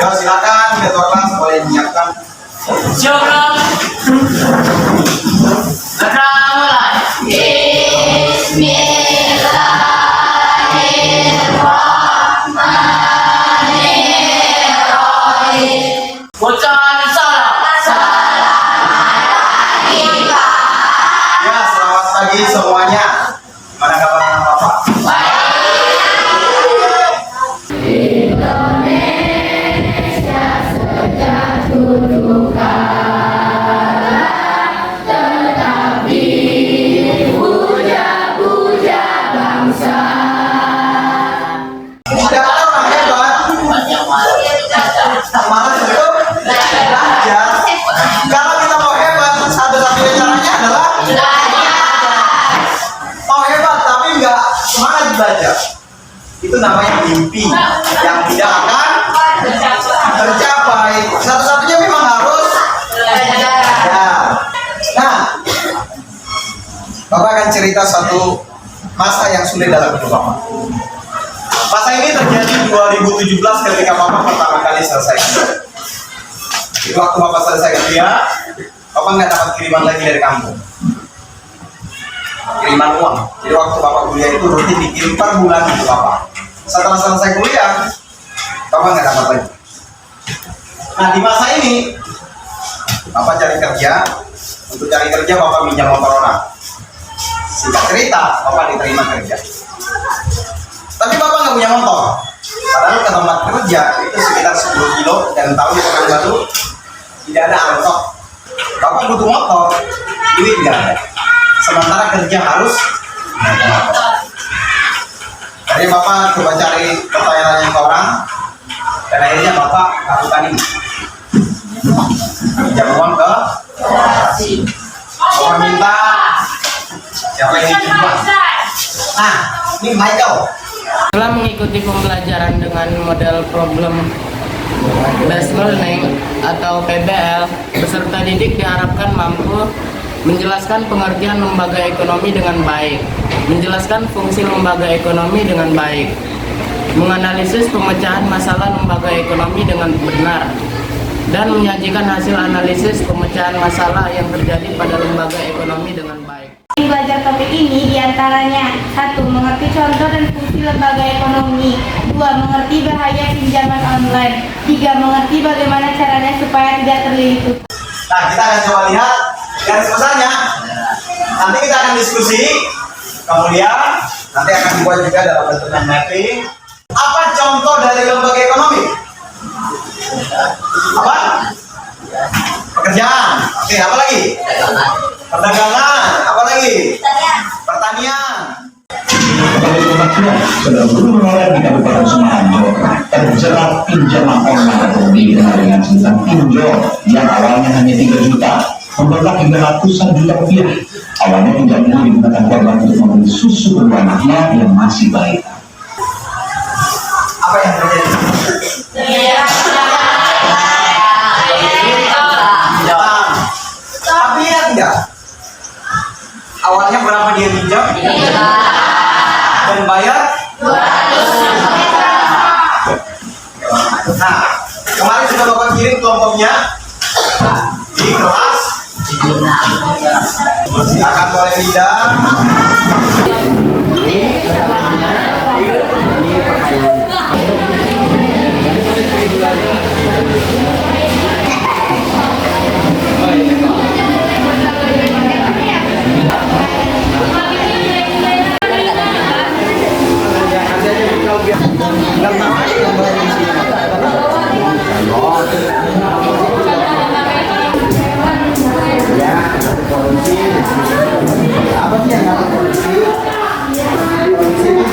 Yo, silakan ketua kelas boleh menyiapkan. Siap. Mulai. Bacaan salam. Ya, selamat pagi semuanya. Gimana kabar anak Bapak? Tidak ada orang hebat, malah itu belajar. Kalau kita mau hebat, satu-satunya caranya adalah mau hebat tapi nggak semangat belajar. Itu namanya mimpi yang tidak akan tercapai. Satu-satunya memang harus belajar. Nah, Bapak akan cerita satu masa yang sulit dalam hidup Bapak. Masa ini terjadi 2017 ketika Bapak pertama kali selesai kuliah. Di waktu Bapak selesai kuliah, Bapak nggak dapat kiriman lagi dari kampung. Kiriman uang. Jadi waktu Bapak kuliah itu rutin dikirim per bulan itu Bapak. Setelah selesai kuliah, Bapak nggak dapat lagi. Nah, di masa ini Bapak cari kerja. Untuk cari kerja Bapak minjam motor orang. Singkat cerita, Bapak diterima kerja. Tapi Bapak nggak punya motor. Padahal ke tempat kerja itu sekitar 10 kilo dan tahu di Pekanbaru tidak ada angkot. Bapak butuh motor, duit nggak ada. Sementara kerja harus naik motor. Jadi Bapak coba cari pertanyaan ke orang dan akhirnya Bapak lakukan ini. Pinjam uang ke Bapak minta siapa yang pinjam. Nah, ini Michael. Setelah mengikuti pembelajaran dengan model problem based learning atau PBL, peserta didik diharapkan mampu menjelaskan pengertian lembaga ekonomi dengan baik, menjelaskan fungsi lembaga ekonomi dengan baik, menganalisis pemecahan masalah lembaga ekonomi dengan benar, dan menyajikan hasil analisis pemecahan masalah yang terjadi pada lembaga ekonomi dengan baik. Belajar topik ini diantaranya: 1. Mengerti contoh dan fungsi lembaga ekonomi. 2. Mengerti bahaya pinjaman online. 3. Mengerti bagaimana caranya supaya tidak terlilit. Nah, kita akan coba lihat garis besarnya. Nanti kita akan diskusi. Kemudian nanti akan dibuat juga dalam bentuk mapping. Apa contoh dari lembaga ekonomi? Apa? Pekerjaan. Oke, apa lagi? Perdagangan. Apa lagi? Pertanian. Sudah berulang di Kabupaten Semarang, Jawa Tengah, terjerat pinjaman online dikenal dengan sebutan pinjol yang awalnya hanya 3 juta, memberat hingga ratusan juta rupiah. Awalnya pinjaman ini digunakan korban untuk membeli susu kedua anaknya yang masih bayi. Apa yang terjadi? Tapi ya tidak. Awalnya berapa dia pinjam? Dan bayar? Nah, kemarin sudah Bapak kirim kelompoknya di kelas. Silakan boleh pindah. Apa sih yang ngatur polisi? Polisi itu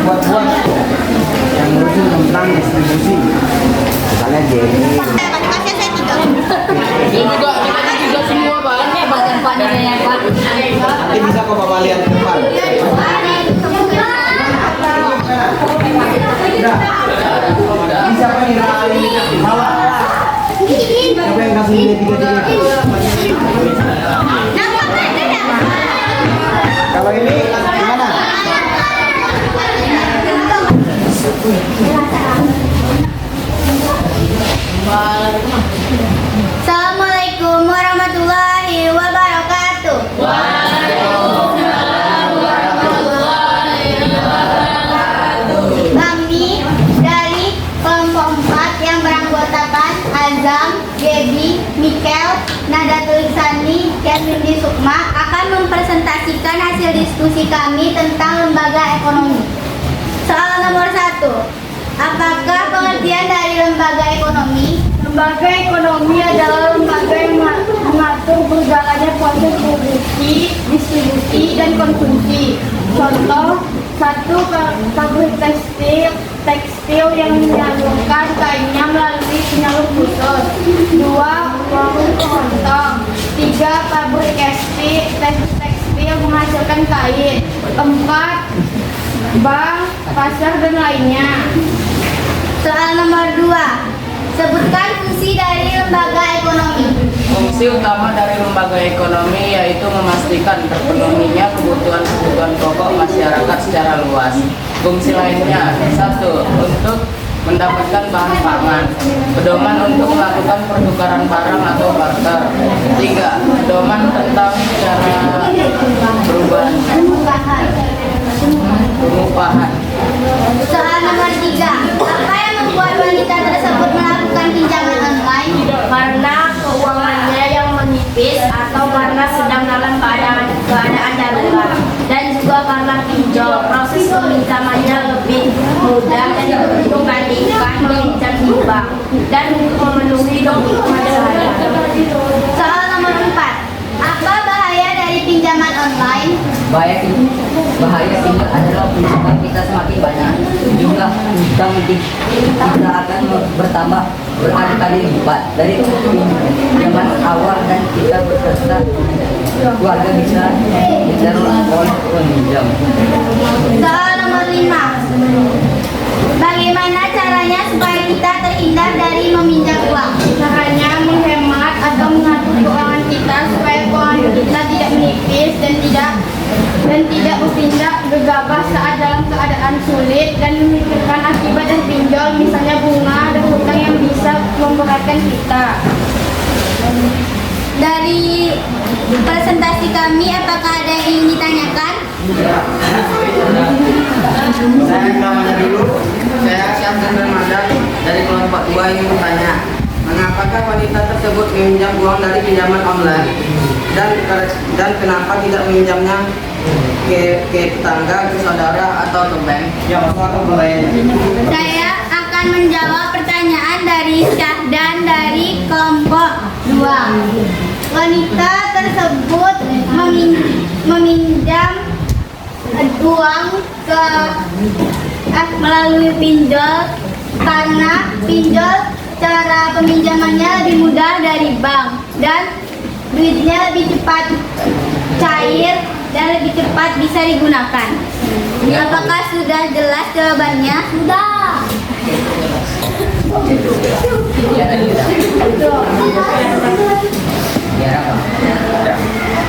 buat yang ngurusin tentang distribusi. Misalnya Jenny. Juga semua bahannya badan panennya Pak. Nanti bisa kok Bapak lihat ke depan. Siapa nih Rali? Malah. Siapa yang kasih ini 3-3? Kalau ini gimana? hasil diskusi kami tentang lembaga ekonomi. Soal nomor 1. Apakah pengertian dari lembaga ekonomi? Lembaga ekonomi adalah lembaga yang mengatur berjalannya proses produksi, distribusi, dan konsumsi. Contoh, 1. Pabrik tekstil yang menyalurkan kainnya melalui penyalur khusus. 2. Warung kelontong. 3. Pabrik tekstil menghasilkan kain. 4. Bank, pasar, dan lainnya. Soal nomor 2. Sebutkan fungsi dari lembaga ekonomi. Fungsi utama dari lembaga ekonomi yaitu memastikan terpenuhinya kebutuhan pokok masyarakat secara luas. Fungsi lainnya: 1. Untuk mendapatkan bahan pangan, pedoman untuk melakukan pertukaran barang atau barter. 3. Pedoman tentang cara pengupahan. Soal nomor 3. Apa yang membuat wanita tersebut melakukan pinjaman online? Karena keuangannya yang menipis atau karena sedang dalam keadaan darurat, dan juga karena pinjol. Proses peminjamannya lebih mudah dan dibandingkan meminjam di bank dan memenuhi dokumen sehari-hari. Soal nomor 4. Apa bahaya dari pinjaman online? Bahaya pinjol adalah pinjaman kita semakin banyak, jumlah utang kita akan bertambah berkali-kali lipat dari pinjaman awal, dan kita berserta keluarga bisa diteror oleh peminjam. Soal nomor 5. Bagaimana caranya supaya kita terhindar dari meminjam uang? Caranya menghemat atau mengatur keuangan kita supaya keuangan kita tidak menipis dan tidak bertindak gegabah saat dalam keadaan sulit dan memikirkan akibat dan pinjol, misalnya bunga dan hutang yang bisa memberatkan kita. Dari presentasi kami, apakah ada yang ingin ditanyakan? Saya namanya dulu. Saya Syamsul Ramadan dari kelompok 2 ingin bertanya, mengapakah wanita tersebut meminjam uang dari pinjaman online dan kenapa tidak meminjamnya ke tetangga, ke saudara, atau ke bank? Ya, masalah pertanyaannya. Saya akan menjawab pertanyaan dari Syahdan dari kelompok 2. Wanita tersebut meminjam uang melalui pinjol karena pinjol cara peminjamannya lebih mudah dari bank dan duitnya lebih cepat cair dan lebih cepat bisa digunakan. Apakah sudah jelas jawabannya? Sudah.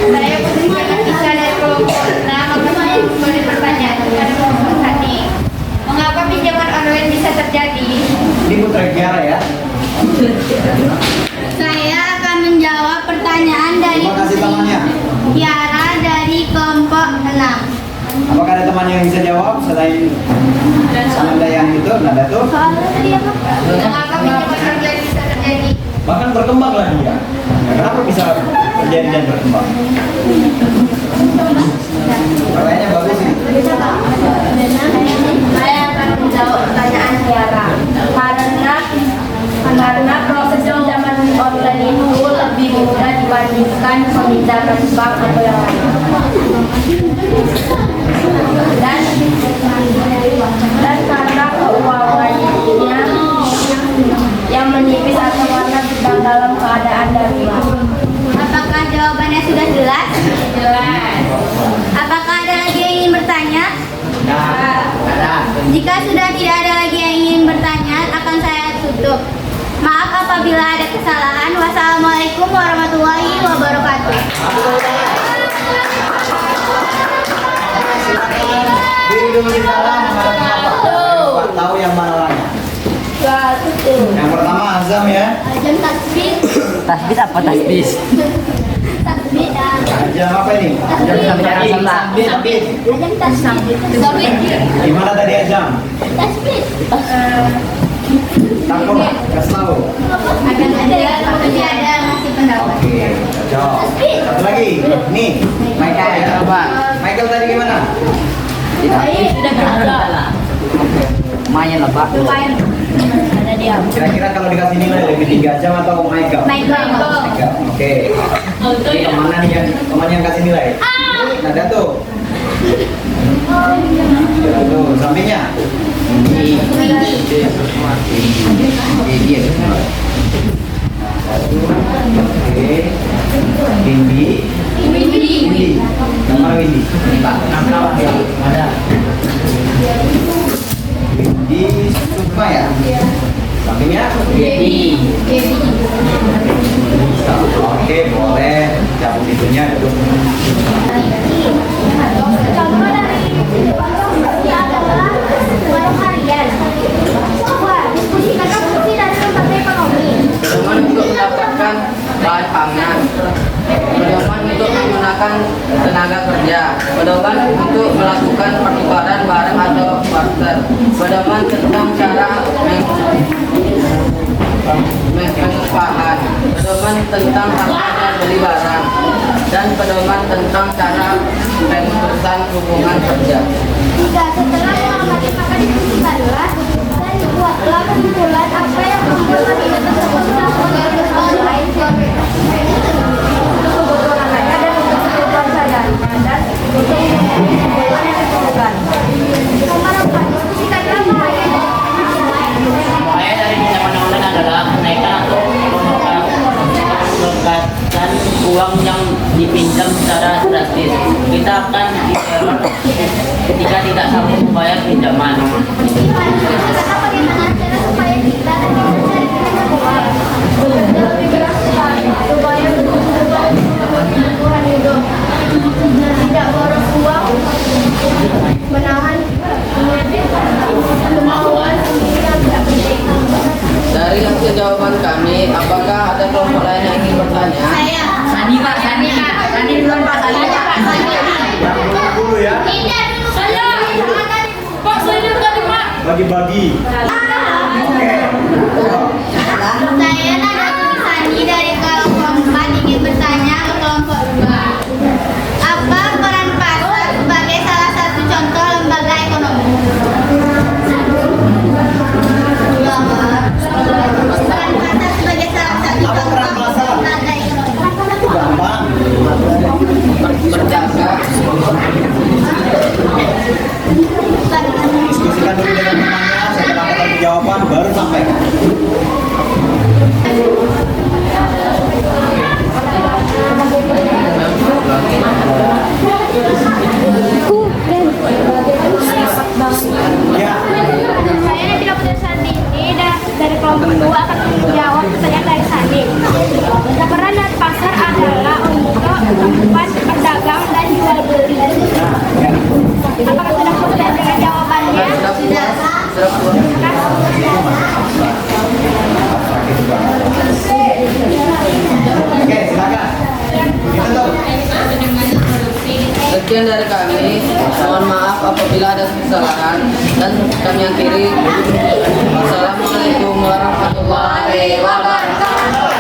Saya Putri Manisha dari kelompok 6. Boleh bertanya dari kelompok 1. Mengapa pinjaman online bisa terjadi? Ini Putra Kiara ya. Saya akan menjawab pertanyaan dari Terima kasih temannya. Kiara dari kelompok 6. Apakah ada teman yang bisa jawab selain Sananda yang itu, Nada tuh? Soalnya tadi apa? Mengapa pinjaman online bisa terjadi? Bahkan berkembang lah dia. Ya, kenapa bisa terjadi dan berkembang? Pertanyaannya bagus sih. Saya akan menjawab pertanyaan Kiara. Karena proses pinjaman online itu lebih mudah dibandingkan peminjaman bank atau yang lain. Dan karena keuangannya yang menipis atau karena sedang dalam keadaan darurat. Apakah jawabannya sudah jelas? Jelas. Apakah ada lagi yang ingin bertanya? Jika sudah tidak ada lagi yang ingin bertanya, akan saya tutup. Maaf apabila ada kesalahan. Wassalamualaikum warahmatullahi wabarakatuh. Diri dulu di dalam menghadap Bapak. Tahu yang mana lainnya? Yang pertama Azam ya. Azam tasbih. Tasbih apa tasbih? Tasbih. Azam apa ini? Azam tasbih. Azam tasbih. Gimana tadi Azam? Tasbih. Takut, kasih tahu. Ada masih pendapat. Oke, cocok. Satu lagi, nih, Maika ya. Coba. Michael tadi gimana? Sudah berada. Lumayan lah Pak. Lumayan. Ada dia. Kira-kira kalau dikasih nilai lebih 3 jam atau Michael? Michael. Oke. Jadi kemana yang kasih nilai? Ada tuh. Tuh, sampingnya. Oke. Windy. Nama Windy. Ada. Windy Sukma ya? Sampingnya? Oke, boleh. Cabut itunya duduk. Contoh dari diskusi adalah suatu harian. Wah, diskusikan fungsi dari lembaga ekonomi. Pedoman untuk mendapatkan bahan pangan. Pedoman untuk menggunakan tenaga kerja. Pedoman untuk melakukan pertukaran barang atau barter. Pedoman tentang cara pengupahan. Pedoman tentang harga beli barang. Dan pedoman tentang cara pemutusan hubungan kerja. 3. Setelah mengamati maka diskusikanlah dan buatlah kesimpulan apa yang membuat materi tersebut dilakukan online untuk kebutuhan mereka dan untuk kebutuhan seadanya dan untuk kebutuhan yang diperlukan. Nomor 4. Diskusikanlah bahaya. Bahaya dari pinjaman online adalah kenaikan atau pelekatan uang yang dipinjam secara drastis. Kita akan diteror ketika tidak sanggup membayar pinjaman. Karena bagaimana cara supaya kita mencari uang dalam pikiran supaya kebutuhan hidup tidak boros uang, menahan kemauan yang tidak penting. Dari hasil jawaban kami, apakah ada kelompok lain yang ingin bertanya? Saya Sani Pak, Sani duluan Pak, Sani. Dulu ya. Pak, saya tadi Pak. Bagi-bagi. Saya Nada Sani dari kelompok 4 ingin bertanya ke kelompok 2. Apa peran pasar sebagai salah satu contoh lembaga ekonomi? Peran pasar sebagai salah satu Apa peran contoh pasar? lembaga ekonomi. Gampang. Berjaga. Diskusikan dulu dengan temannya. Setelah ketemu jawaban baru sampaikan. Ya. Saya tidak punya Sandi ini dari kelompok 2 akan menjawab pertanyaan dari Sandi. Peran dan pasar adalah untuk kehidupan pedagang dan jual beli. Apakah sudah puas dengan jawabannya? Sudah. Oke, silakan. Kita tahu. Sekian dari kami. Mohon maaf apabila ada kesalahan dan kami akhiri. Wassalamualaikum warahmatullahi wabarakatuh.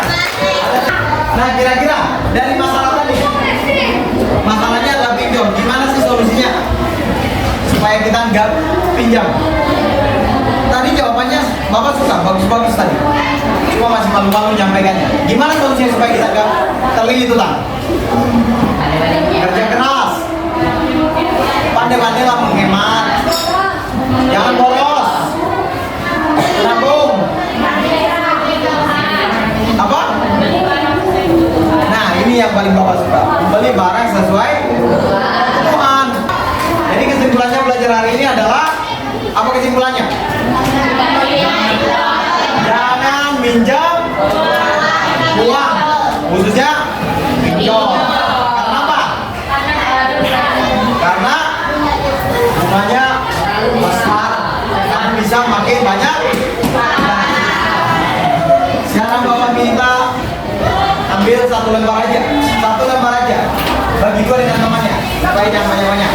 Nah, kira-kira dari masalah tadi, masalahnya adalah pinjam. Gimana sih solusinya supaya kita nggak pinjam? Tadi jawabannya Bapak suka, bagus-bagus tadi. Cuma masih malu-malu nyampaikannya. Gimana solusinya supaya kita nggak terlilit utang? Kerja keras, pandai-pandailah menghemat, jangan boros, nabung. Apa? Nah, ini yang paling Bapak suka. Beli barang sesuai kebutuhan. Jadi kesimpulannya belajar hari ini adalah apa kesimpulannya? Jangan minjam uang, khususnya pinjol. Karena apa? Karena bunganya besar, kamu bisa makin banyak. Sekarang Bapak minta ambil 1 lembar aja, 1 lembar aja, bagi 2 dengan temannya, supaya jangan banyak-banyak.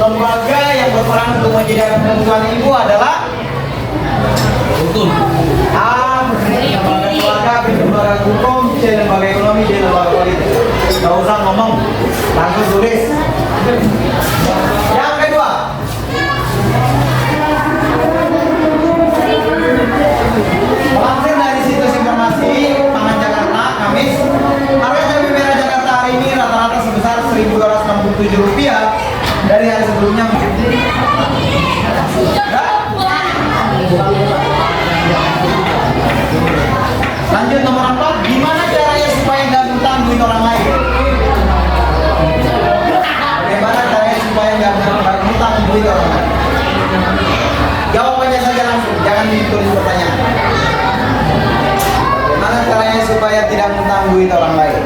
lembaga yang berperan untuk menyediakan kebutuhan ibu adalah A. Lembaga keluarga, B. Lembaga hukum, C. Lembaga ekonomi, D. Lembaga politik. Gak usah ngomong, langsung tulis. Yang kedua, melansir dari situs informasi Pangan Jakarta, Kamis, harga cabai merah Jakarta hari ini rata-rata sebesar Rp1.267 dari hari sebelumnya. Lanjut nomor 4, gimana caranya supaya nggak ngutang duit orang lain? Bagaimana caranya supaya nggak ngutang duit orang lain? Jawabannya saja langsung, jangan ditulis pertanyaan. Bagaimana caranya supaya tidak ngutang duit orang lain?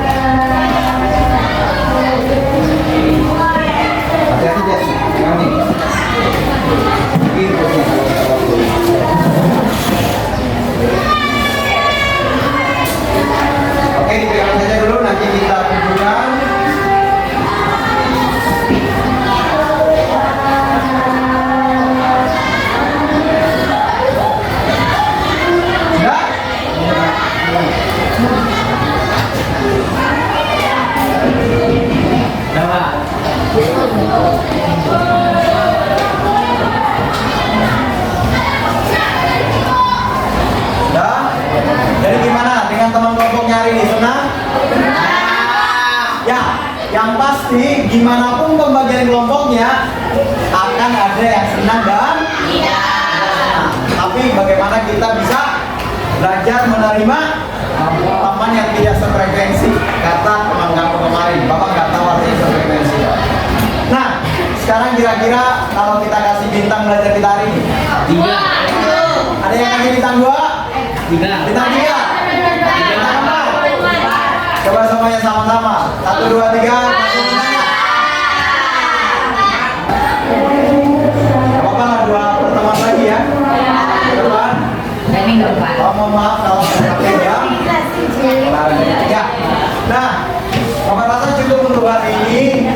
Hati-hati ya, jangan nih. Oke, dipegang saja dulu, nanti kita kumpulkan. Sudah? Sudah? Jadi gimana dengan teman kelompoknya hari ini? Senang? Ya, yang pasti gimana pun pembagian kelompoknya akan ada yang senang dan tidak. Tapi bagaimana kita bisa belajar menerima teman yang tidak sefrekuensi? Kata teman kamu kemarin, Bapak nggak tahu artinya sefrekuensi. Nah, sekarang kira-kira kalau kita kasih bintang belajar kita hari ini? 3. Ada yang kasih bintang 2? 3. Bintang 3? Bintang 4? Coba semuanya sama-sama. 1, 2, 3. Langsung bintangnya. Gak apa-apa lah, 2 pertemuan lagi ya. Depan. Oh, mohon maaf kalau saya pakai ya. Ya. Nah, Bapak rasa cukup untuk hari ini.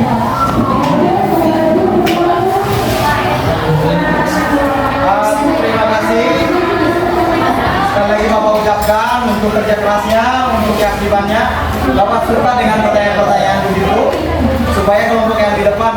Terima kasih. Sekali lagi Bapak ucapkan untuk kerja kerasnya, untuk keaktifannya. Bapak serta dengan pertanyaan-pertanyaan begitu supaya kelompok yang di depan